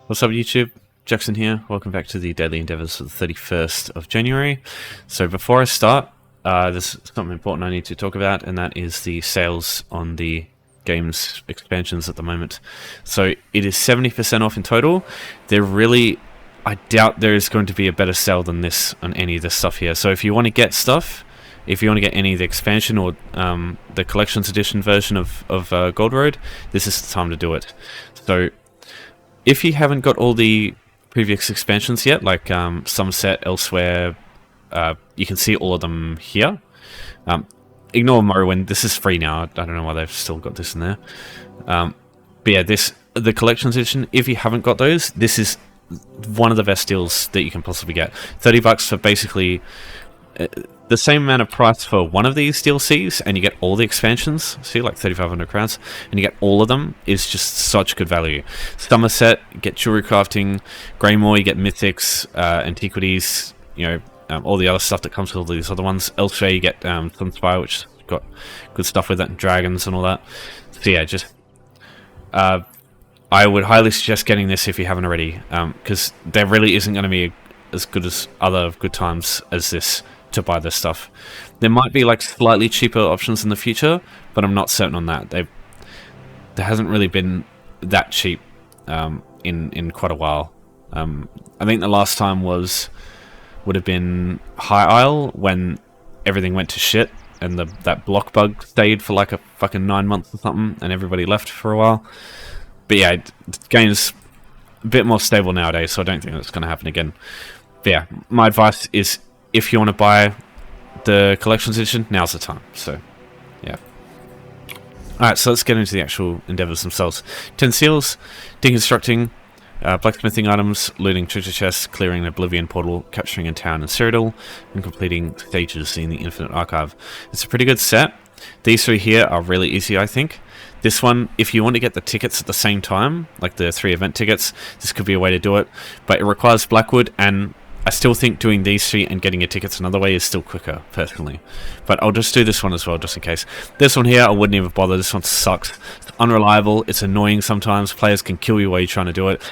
What's up YouTube? Jackson here. Welcome back to the Daily Endeavours for the 31st of January. So before I start, there's something important I need to talk about, and that is the sales on the game's expansions at the moment. So it is 70% off in total. I doubt there is going to be a better sale than this on any of this stuff here. So if you want to get stuff, if you want to get any of the expansion or the collections edition version of Gold Road, this is the time to do it. So if you haven't got all the previous expansions yet, like Somerset, Elsewhere, you can see all of them here. Ignore Morrowind, this is free now. I don't know why they've still got this in there. But yeah, the collections edition, if you haven't got those, this is one of the best deals that you can possibly get. $30 for basically the same amount of price for one of these DLCs, and you get all the expansions. See, like 3,500 crowns, and you get all of them. Is just such good value. Somerset, you get jewelry crafting. Greymore, you get mythics, antiquities. You know, all the other stuff that comes with all these other ones. Elsewhere, you get Sunspire, which has got good stuff with it, and dragons and all that. So yeah, just I would highly suggest getting this if you haven't already, because there really isn't going to be as good as other good times as this to buy this stuff. There might be like slightly cheaper options in the future, but I'm not certain on that. There hasn't really been that cheap in quite a while. I think the last time would have been High Isle, when everything went to shit and that block bug stayed for like a fucking 9 months or something, and everybody left for a while. But yeah, the game's a bit more stable nowadays, so I don't think that's going to happen again. But yeah, my advice is, if you want to buy the collections edition, now's the time. So, yeah. Alright, so let's get into the actual endeavours themselves. 10 seals, deconstructing, blacksmithing items, looting treasure chests, clearing the Oblivion Portal, capturing a town in Cyrodiil, and completing stages in the Infinite Archive. It's a pretty good set. These three here are really easy, I think. This one, if you want to get the tickets at the same time, like the 3 event tickets, this could be a way to do it. But it requires Blackwood, and I still think doing these 3 and getting your tickets another way is still quicker, personally. But I'll just do this one as well, just in case. This one here, I wouldn't even bother. This one sucks. It's unreliable. It's annoying sometimes. Players can kill you while you're trying to do it.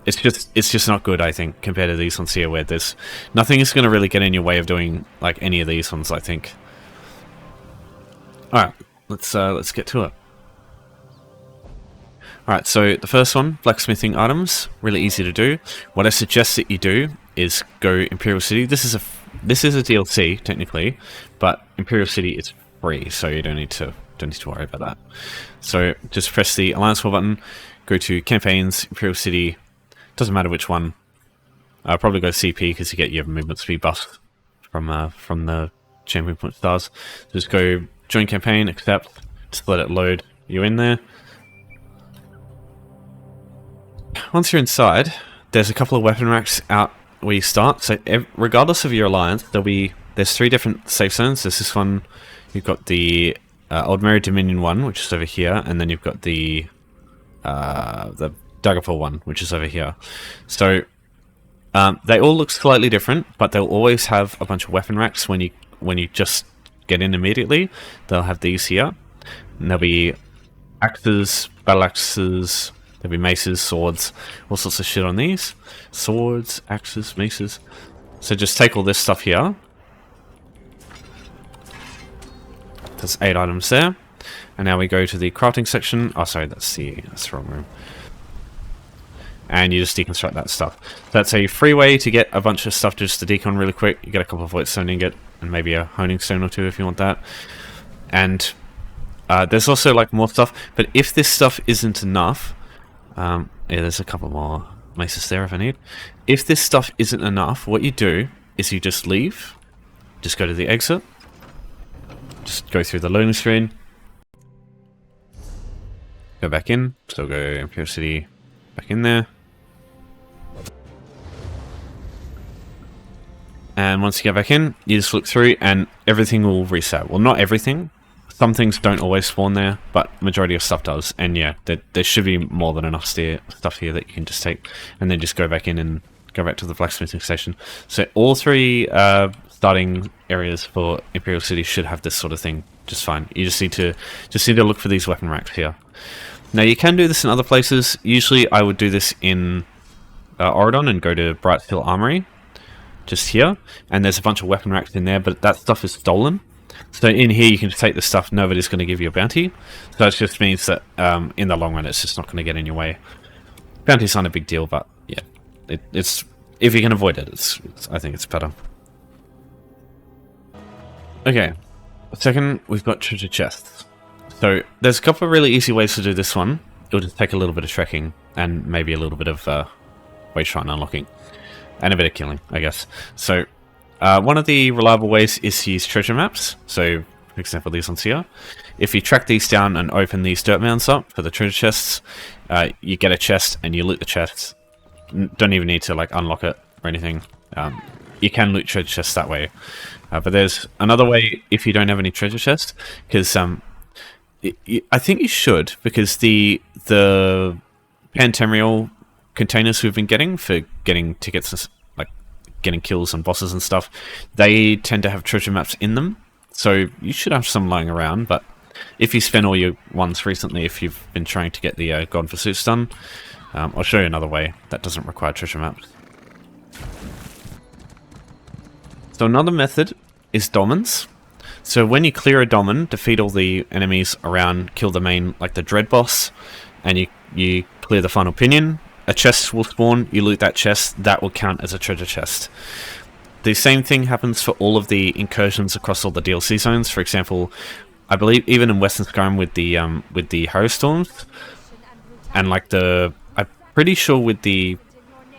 It's just not good, I think, compared to these ones here, where there's nothing is going to really get in your way of doing like any of these ones, I think. All right, let's get to it. Alright, so the first one, blacksmithing items, really easy to do. What I suggest that you do is go Imperial City. This is a DLC technically, but Imperial City is free, so you don't need to worry about that. So just press the Alliance War button, go to campaigns, Imperial City. Doesn't matter which one. I'll probably go CP because you get your movement speed buff from the champion point stars. Just go join campaign, accept, just let it load you in there. Once you're inside, there's a couple of weapon racks out where you start. So regardless of your alliance, there's 3 different safe zones. There's this one. You've got the Old Merry Dominion one, which is over here, and then you've got the Daggerfall one, which is over here. So they all look slightly different, but they'll always have a bunch of weapon racks when you just get in immediately. They'll have these here, and there'll be axes, battle axes. There'll be maces, swords, all sorts of shit on these. Swords, axes, maces. So just take all this stuff here. There's 8 items there. And now we go to the crafting section. Oh, sorry, that's the wrong room. And you just deconstruct that stuff. That's a free way to get a bunch of stuff just to decon really quick. You get a couple of Voidstone ingot and maybe a honing stone or 2 if you want that. And there's also like more stuff. But if this stuff isn't enough... yeah, there's a couple more maces there if I need. If this stuff isn't enough, what you do is you just leave. Just go to the exit. Just go through the loading screen. Go back in. So go Imperial City back in there. And once you get back in, you just look through and everything will reset. Well, not everything. Some things don't always spawn there, but majority of stuff does. And yeah, there should be more than enough stuff here that you can just take, and then just go back in and go back to the blacksmithing station. So all 3 starting areas for Imperial City should have this sort of thing just fine. You just need to look for these weapon racks here. Now you can do this in other places. Usually I would do this in Auradon and go to Brightsteel Armory, just here, and there's a bunch of weapon racks in there, but that stuff is stolen. So in here you can just take the stuff, nobody's going to give you a bounty. So that just means that in the long run it's just not going to get in your way. Bounties aren't a big deal, but yeah, it's if you can avoid it, I think it's better. Okay, second we've got treasure chests. So there's a couple of really easy ways to do this one. It'll just take a little bit of trekking and maybe a little bit of waste shrine unlocking and a bit of killing, I guess. So one of the reliable ways is to use treasure maps. So for example, these ones here. If you track these down and open these dirt mounds up for the treasure chests, you get a chest and you loot the chest. Don't even need to like unlock it or anything. You can loot treasure chests that way. But there's another way if you don't have any treasure chests, because I think you should, because the Pantamriel containers we've been getting for getting tickets, like getting kills on bosses and stuff, they tend to have treasure maps in them. So you should have some lying around, but if you spend all your ones recently, if you've been trying to get the God Pursuits done, I'll show you another way that doesn't require treasure maps. So another method is domins. So when you clear a domin, defeat all the enemies around, kill the main, like the dread boss, and you clear the final pinion, a chest will spawn, you loot that chest, that will count as a treasure chest. The same thing happens for all of the incursions across all the DLC zones. For example, I believe even in Western Skyrim with the Harrow Storms, and like I'm pretty sure with the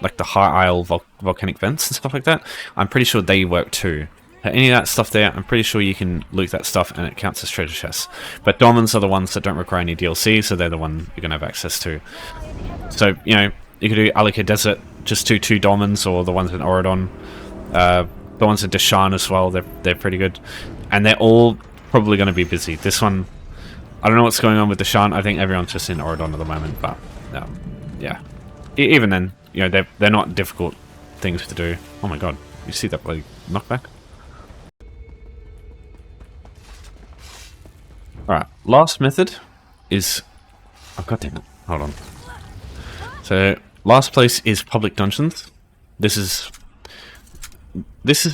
High Isle volcanic vents and stuff like that, I'm pretty sure they work too. Any of that stuff there, I'm pretty sure you can loot that stuff and it counts as treasure chests. But domins are the ones that don't require any DLC, so they're the one you're going to have access to. So, you know, you could do Alika Desert, just do 2 domins, or the ones in Auradon. The ones in Deshaan as well, they're pretty good. And they're all probably going to be busy. This one, I don't know what's going on with Deshaan. I think everyone's just in Auradon at the moment, but yeah. Even then, you know, they're not difficult things to do. Oh my god, you see that bloody knockback? Alright, last method is... Oh god damn it, hold on. So, last place is public dungeons. This is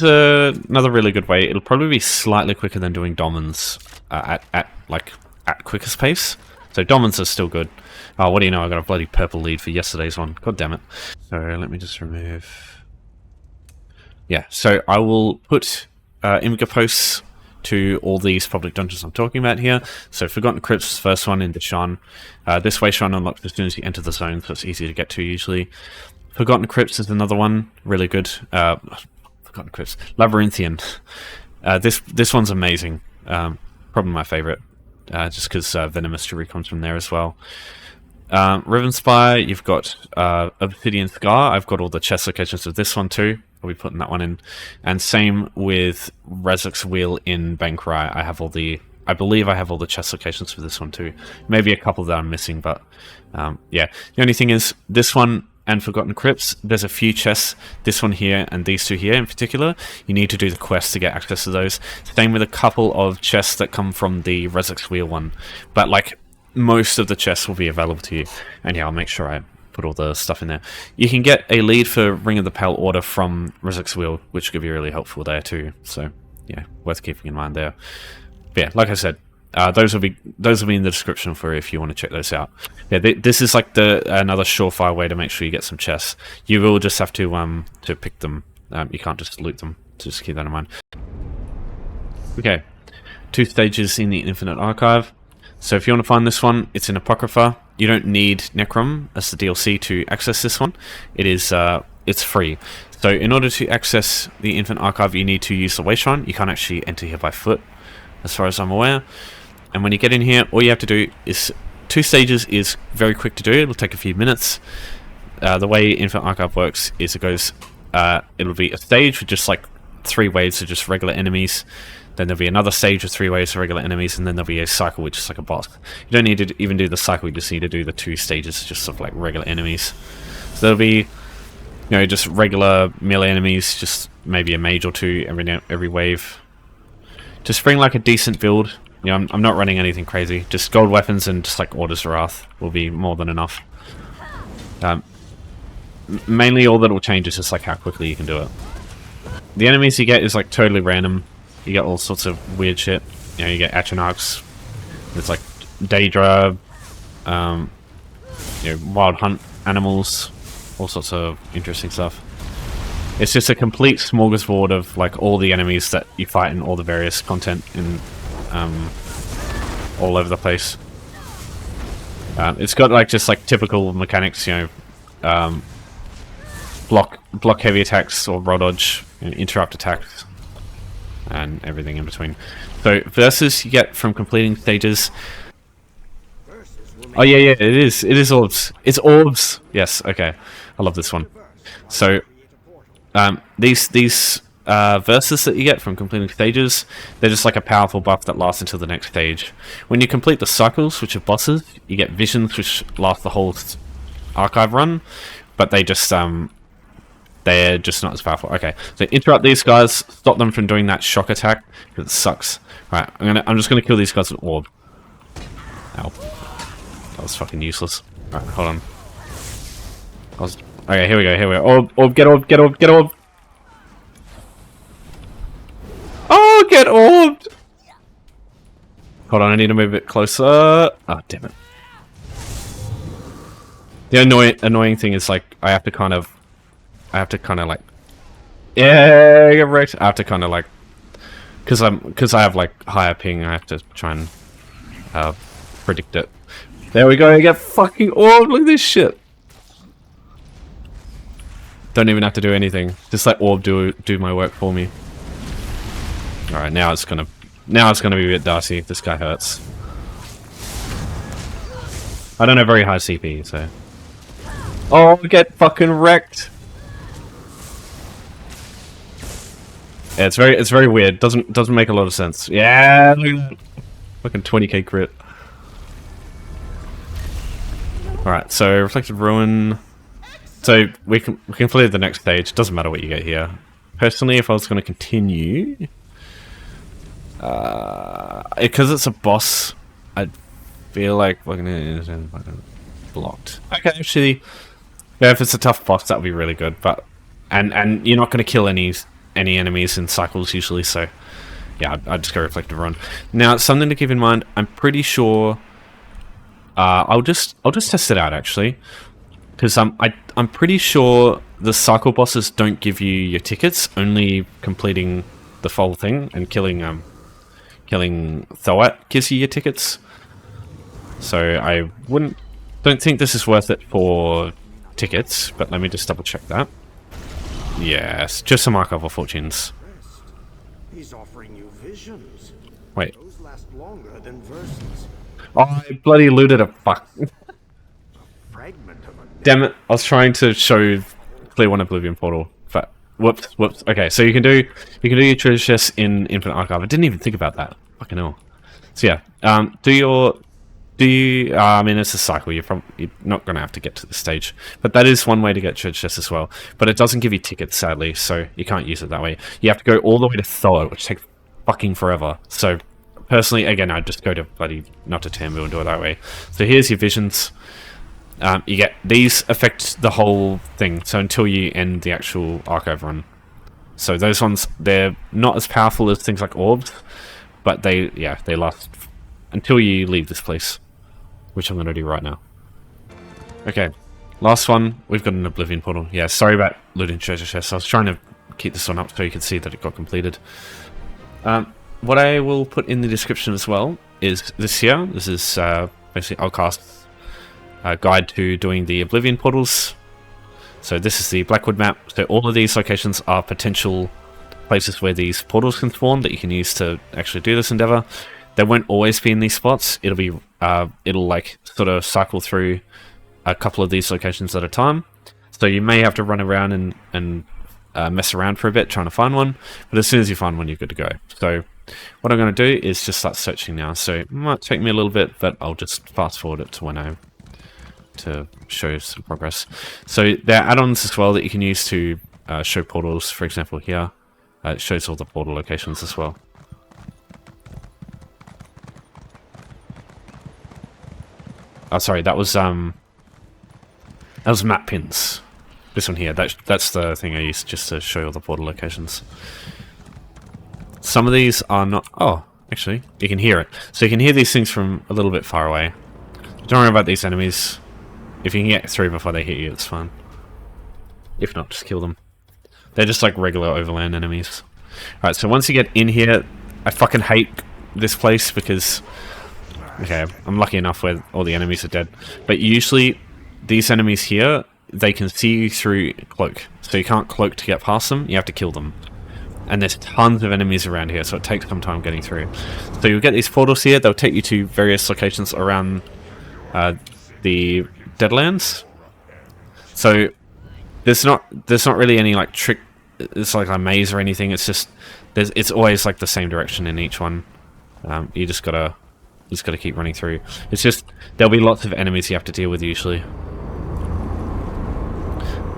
another really good way. It'll probably be slightly quicker than doing domins at quickest pace. So domins are still good. Oh, what do you know? I got a bloody purple lead for yesterday's one. God damn it. So let me just remove... Yeah, so I will put Imgur posts to all these public dungeons I'm talking about here. So Forgotten Crypts, first one in Deshaan. This way shrine unlocks as soon as you enter the zone, so it's easy to get to usually. Forgotten Crypts is another one, really good. Forgotten Crypts. Labyrinthian. This one's amazing. Probably my favourite. Just because Venomous Fury comes from there as well. Rivenspire, you've got Obsidian Scar. I've got all the chest locations of this one too. I'll be putting that one in. And same with Razok's Wheel in Bankrai. I believe I have all the chest locations for this one too. Maybe a couple that I'm missing, but yeah. The only thing is, this one and Forgotten Crypts, there's a few chests, this one here and these two here in particular. You need to do the quest to get access to those. Same with a couple of chests that come from the Razok's Wheel one. But like, most of the chests will be available to you. And yeah, I'll make sure I put all the stuff in there. You can get a lead for Ring of the Pale Order from Razok's Wheel, which could be really helpful there too. So yeah, worth keeping in mind there. But yeah, like I said, those will be in the description for if you want to check those out. Yeah, this is like another surefire way to make sure you get some chests. You will just have to pick them. You can't just loot them. So just keep that in mind. Okay, 2 stages in the Infinite Archive. So if you want to find this one, it's in Apocrypha. You don't need Necrom as the DLC to access this one. It's free. So in order to access the Infinite Archive, you need to use the Way Shrine. You can't actually enter here by foot, as far as I'm aware. And when you get in here, all you have to do is 2 stages is very quick to do. It'll take a few minutes. The way Infinite Archive works is it'll be a stage with just like 3 waves of just regular enemies. Then there'll be another stage with 3 waves of regular enemies, and then there'll be a cycle which is like a boss. You don't need to even do the cycle, you just need to do the 2 stages just of like regular enemies. So there'll be, you know, just regular melee enemies, just maybe a mage or 2 every wave. Just bring like a decent build. You know, I'm not running anything crazy. Just gold weapons and just like Orders of Wrath will be more than enough. mainly all that will change is just like how quickly you can do it. The enemies you get is like totally random. You get all sorts of weird shit. You know, you get Atronachs. It's like Daedra, you know, wild hunt animals, all sorts of interesting stuff. It's just a complete smorgasbord of like all the enemies that you fight and all the various content in all over the place. It's got like just like typical mechanics, you know, block heavy attacks or raw dodge, you know, interrupt attacks, and everything in between. So versus you get from completing stages. Oh yeah, it is orbs. It's orbs. Yes, okay. I love this one. So these verses that you get from completing stages, they're just like a powerful buff that lasts until the next stage. When you complete the cycles, which are bosses, you get visions which last the whole archive run, but they're just not as powerful. Okay, so interrupt these guys, stop them from doing that shock attack because it sucks. Right, I'm just gonna kill these guys with orb. Ow, that was fucking useless. Right, hold on. Okay, here we go. Orb, get orb. Oh, get orbed! Hold on, I need to move it closer. Oh, damn it. The annoying thing is like I have to kind of like, yeah, get wrecked. I have to kind of like, because I have like higher ping. I have to try and predict it. There we go. I get fucking orbed. Look at this shit. Don't even have to do anything. Just let orb do my work for me. All right, now it's gonna be a bit dicey. This guy hurts. I don't have very high CP, so. Oh, get fucking wrecked. Yeah, it's very weird. Doesn't make a lot of sense. Yeah, look at that. Fucking 20k crit. All right, so reflected ruin. So we completed the next stage. Doesn't matter what you get here. Personally, if I was going to continue, because it's a boss, I'd feel like we're going to blocked. Okay, actually, yeah, if it's a tough boss, that would be really good. But and you're not going to kill any enemies in cycles usually. So yeah, I'd just go reflective run. Now, something to keep in mind. I'm pretty sure. I'll just test it out actually. Because I'm pretty sure the cycle bosses don't give you your tickets, only completing the full thing and killing Thoat gives you your tickets. So I don't think this is worth it for tickets, but let me just double check that. Yes, just some Archive of Fortunes. He's offering you visions. Wait. Those last longer than verses. Oh, I bloody looted a fuck. Fragment of a Damn it, I was trying to show clear one Oblivion Portal, but whoops. Okay, so you can do your treasure chests in Infinite Archive. I didn't even think about that. Fucking hell. So yeah, I mean, it's a cycle. You're not going to have to get to this stage, but that is one way to get treasure chests as well. But it doesn't give you tickets, sadly, so you can't use it that way. You have to go all the way to Thoa, which takes fucking forever. So personally, again, I'd just go to bloody not to Tambu and do it that way. So here's your visions. You get these affect the whole thing, so until you end the actual archive run. So those ones, they're not as powerful as things like orbs, but they last until you leave this place, which I'm going to do right now. Okay, last one, we've got an Oblivion Portal. Yeah, sorry about looting treasure chests. I was trying to keep this one up so you could see that it got completed. What I will put in the description as well is this here. This is basically Outcast's guide to doing the Oblivion Portals. So this is the Blackwood map. So all of these locations are potential places where these portals can spawn that you can use to actually do this endeavor. They won't always be in these spots. It'll be it'll like sort of cycle through a couple of these locations at a time. So you may have to run around and mess around for a bit trying to find one. But as soon as you find one, you're good to go. So what I'm going to do is just start searching now. So it might take me a little bit, but I'll just fast forward it to when to show some progress. So there are add-ons as well that you can use to show portals. For example, here it shows all the portal locations as well. Oh, sorry, that was map pins. This one here. That's the thing I used just to show you all the portal locations. Some of these are not... Oh, actually, you can hear it. So you can hear these things from a little bit far away. Don't worry about these enemies. If you can get through before they hit you, it's fine. If not, just kill them. They're just like regular overland enemies. Alright, so once you get in here, I fucking hate this place because... Okay, I'm lucky enough where all the enemies are dead. But usually, these enemies here, they can see you through cloak. So you can't cloak to get past them, you have to kill them. And there's tons of enemies around here, so it takes some time getting through. So you'll get these portals here, they'll take you to various locations around the Deadlands. So there's not really any like trick, it's like a maze or anything, it's just, it's always like the same direction in each one. You just gotta keep running through. It's just, there'll be lots of enemies you have to deal with usually.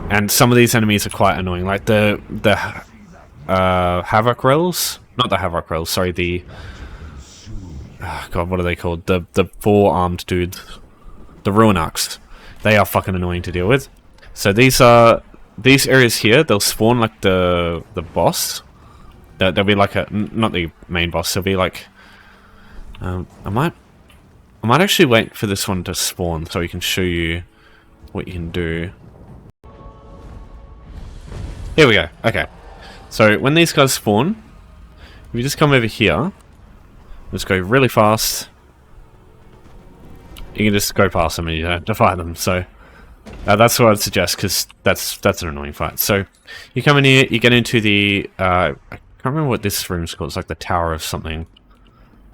And some of these enemies are quite annoying, like the Havoc Rails? Not the Havoc Rails, sorry, the... Oh god, what are they called? The four-armed dudes. The Ruinarchs. They are fucking annoying to deal with. So these areas here, they'll spawn like the boss. There'll be like a... Not the main boss, there'll be like... I might actually wait for this one to spawn so we can show you what you can do. Here we go, okay. So when these guys spawn, if you just come over here, just go really fast, you can just go past them and you don't have to fight them. So that's what I'd suggest, because that's an annoying fight. So you come in here, you get into the I can't remember what this room's called. It's like the Tower of something,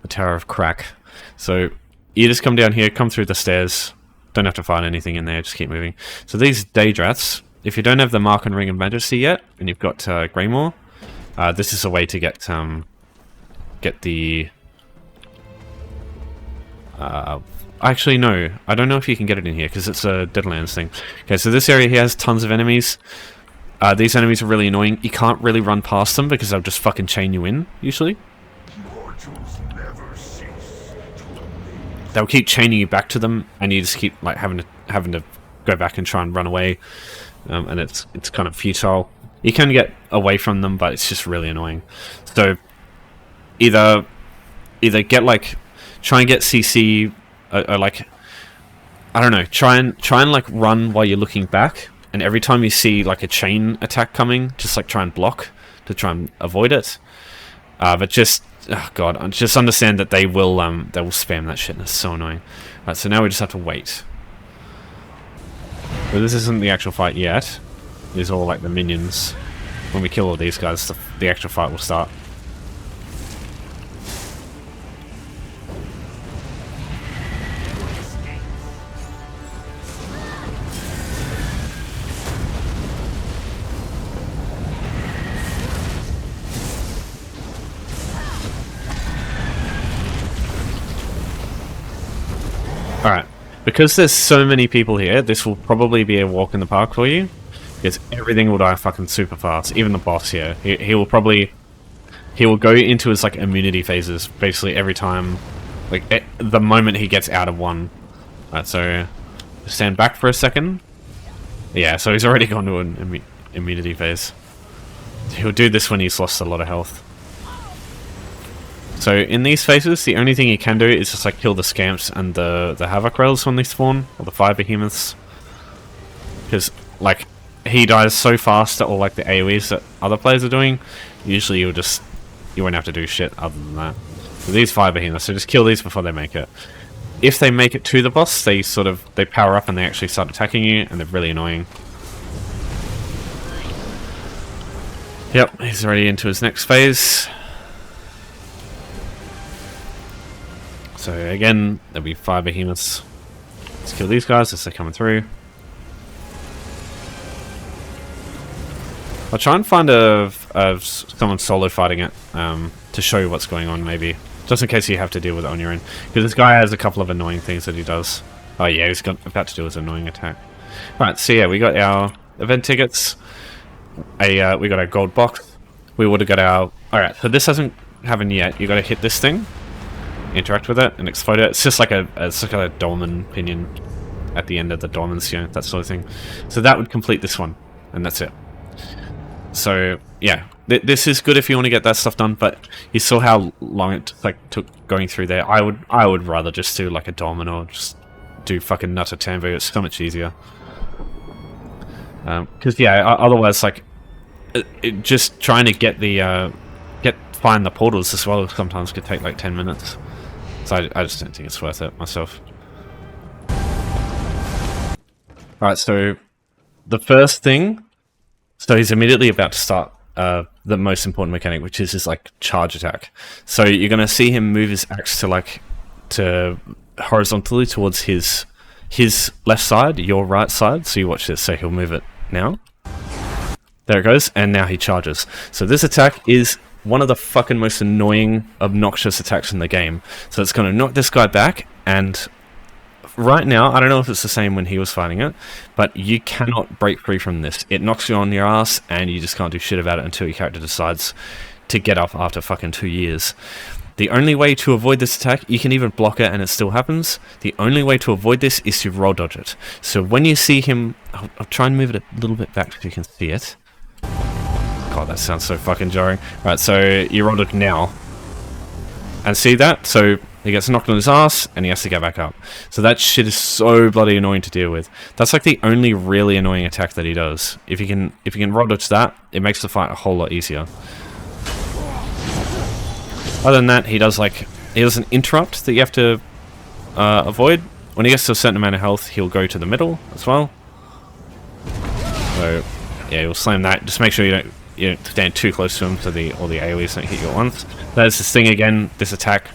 the Tower of Crack. So you just come down here, come through the stairs. Don't have to find anything in there. Just keep moving. So these Daedraths, if you don't have the Mark and Ring of Majesty yet, and you've got Greymore, this is a way to get the... actually, no. I don't know if you can get it in here, because it's a Deadlands thing. Okay, so this area here has tons of enemies. These enemies are really annoying. You can't really run past them, because they'll just fucking chain you in, usually. They'll keep chaining you back to them, and you just keep like having to go back and try and run away. And it's kind of futile. You can get away from them, but it's just really annoying. So either get like, try and get CC, or like, I don't know, try and like run while you're looking back, and every time you see like a chain attack coming, just like try and block to try and avoid it. But just, oh god, just understand that they will spam that shit, and it's so annoying. Right, so now we just have to wait. But this isn't the actual fight yet. These are all like the minions. When we kill all these guys, the actual fight will start. Alright. Because there's so many people here, this will probably be a walk in the park for you. Because everything will die fucking super fast. Even the boss here. He will go into his like immunity phases basically every time. Like the moment he gets out of one. Alright, so stand back for a second. Yeah, so he's already gone to an immunity phase. He'll do this when he's lost a lot of health. So in these phases, the only thing you can do is just like kill the scamps and the Havoc Rails when they spawn, or the fire behemoths. Because like he dies so fast at all like the AoEs that other players are doing, usually you won't have to do shit other than that. So these fire behemoths, so just kill these before they make it. If they make it to the boss, they power up and they actually start attacking you, and they're really annoying. Yep, he's already into his next phase. So again, there'll be fire behemoths. Let's kill these guys as they're coming through. I'll try and find someone solo fighting it to show you what's going on, maybe. Just in case you have to deal with it on your own. Because this guy has a couple of annoying things that he does. Oh yeah, he's about to do his annoying attack. Right, so yeah, we got our event tickets. We got our gold box. We would have got our... Alright, so this hasn't happened yet. You got to hit this thing. Interact with it and explode it. It's just like a dolmen pinion at the end of the dolmens, you know, that sort of thing. So that would complete this one. and that's it. So yeah, this is good if you want to get that stuff done, but you saw how long it took going through there. I would rather just do like a domino, just do fucking Nutter Tambo. It's so much easier. Because yeah, otherwise like just trying to get the find the portals as well sometimes could take like 10 minutes. So I just don't think it's worth it myself. Alright, so the first thing, so he's immediately about to start the most important mechanic, which is his like charge attack. So you're gonna see him move his axe to horizontally towards his left side, your right side. So you watch this. So he'll move it now. There it goes, and now he charges. So this attack is one of the fucking most annoying, obnoxious attacks in the game. So it's gonna knock this guy back, and right now, I don't know if it's the same when he was fighting it, but you cannot break free from this. It knocks you on your ass, and you just can't do shit about it until your character decides to get up after fucking 2 years. The only way to avoid this attack, you can even block it and it still happens. The only way to avoid this is to roll dodge it. So when you see him, I'll try and move it a little bit back so you can see it. God, that sounds so fucking jarring. Right, so you roll dodge now. And see that? So he gets knocked on his ass, and he has to get back up. So that shit is so bloody annoying to deal with. That's like the only really annoying attack that he does. If you can roll dodge that, it makes the fight a whole lot easier. Other than that, he does an interrupt that you have to avoid. When he gets to a certain amount of health, he'll go to the middle as well. So yeah, he'll slam that. Just make sure you don't stand too close to him so all the AoEs don't hit you at once. There's this thing again, this attack.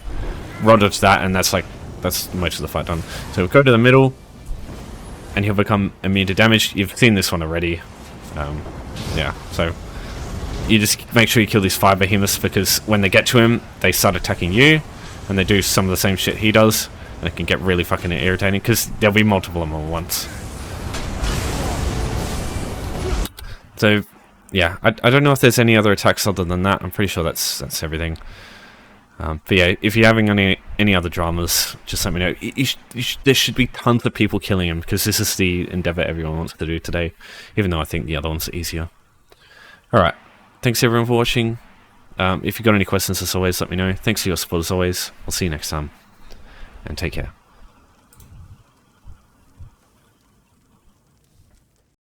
Roll dodge that, and that's most of the fight done. So we'll go to the middle, and he'll become immune to damage. You've seen this one already. Yeah, so you just make sure you kill these 5 behemoths, because when they get to him, they start attacking you, and they do some of the same shit he does, and it can get really fucking irritating, because there'll be multiple of them at once. So yeah, I don't know if there's any other attacks other than that. I'm pretty sure that's everything. But yeah, if you're having any other dramas, just let me know. There should be tons of people killing him, because this is the endeavor everyone wants to do today, even though I think the other ones are easier. Alright, thanks everyone for watching. If you've got any questions, as always, let me know. Thanks for your support as always. I'll see you next time, and take care.